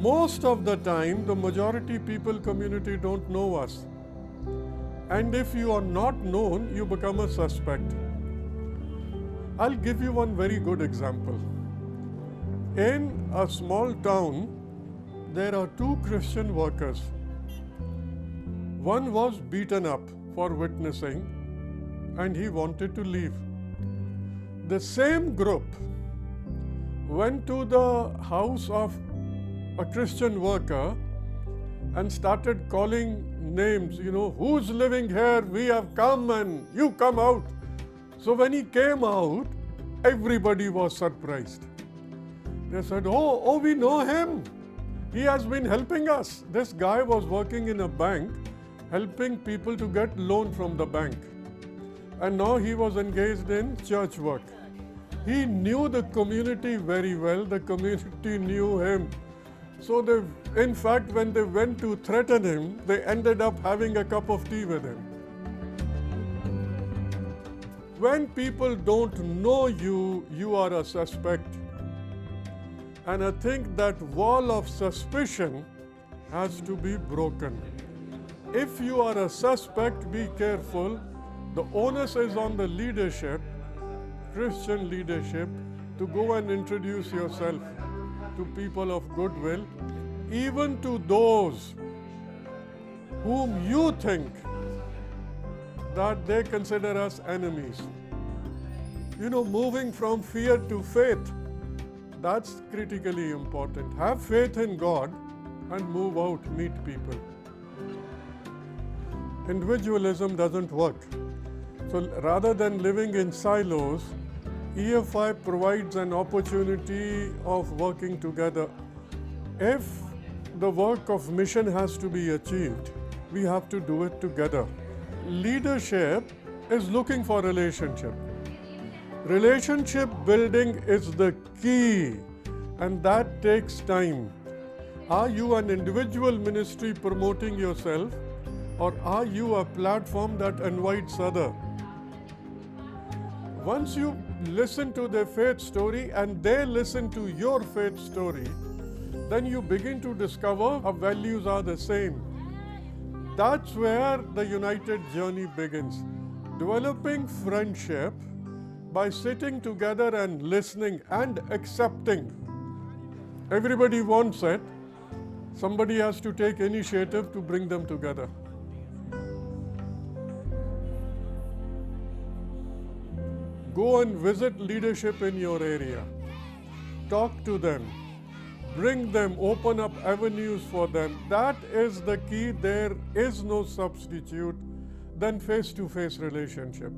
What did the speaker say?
Most of the time, the majority people community don't know us. And if you are not known, you become a suspect. I'll give you one very good example. In a small town, there are two Christian workers. One was beaten up for witnessing and he wanted to leave. The same group went to the house of a Christian worker and started calling names, who's living here? We have come and you come out. So when he came out, everybody was surprised. They said, oh, we know him. He has been helping us. This guy was working in a bank, helping people to get loan from the bank. And now he was engaged in church work. He knew the community very well. The community knew him. So in fact, when they went to threaten him, they ended up having a cup of tea with him. When people don't know you, you are a suspect. And I think that wall of suspicion has to be broken. If you are a suspect, be careful. The onus is on the leadership, Christian leadership, to go and introduce yourself to people of goodwill, even to those whom you think that they consider us enemies. Moving from fear to faith, that's critically important. Have faith in God and move out, meet people. Individualism doesn't work. So rather than living in silos, EFI provides an opportunity of working together. If the work of mission has to be achieved, we have to do it together. Leadership is looking for relationship. Relationship building is the key, and that takes time. Are you an individual ministry promoting yourself, or are you a platform that invites others? Once you listen to their faith story and they listen to your faith story, then you begin to discover our values are the same. That's where the united journey begins. Developing friendship by sitting together and listening and accepting. Everybody wants it. Somebody has to take initiative to bring them together. Go and visit leadership in your area. Talk to them. Bring them, open up avenues for them. That is the key. There is no substitute than face-to-face relationship.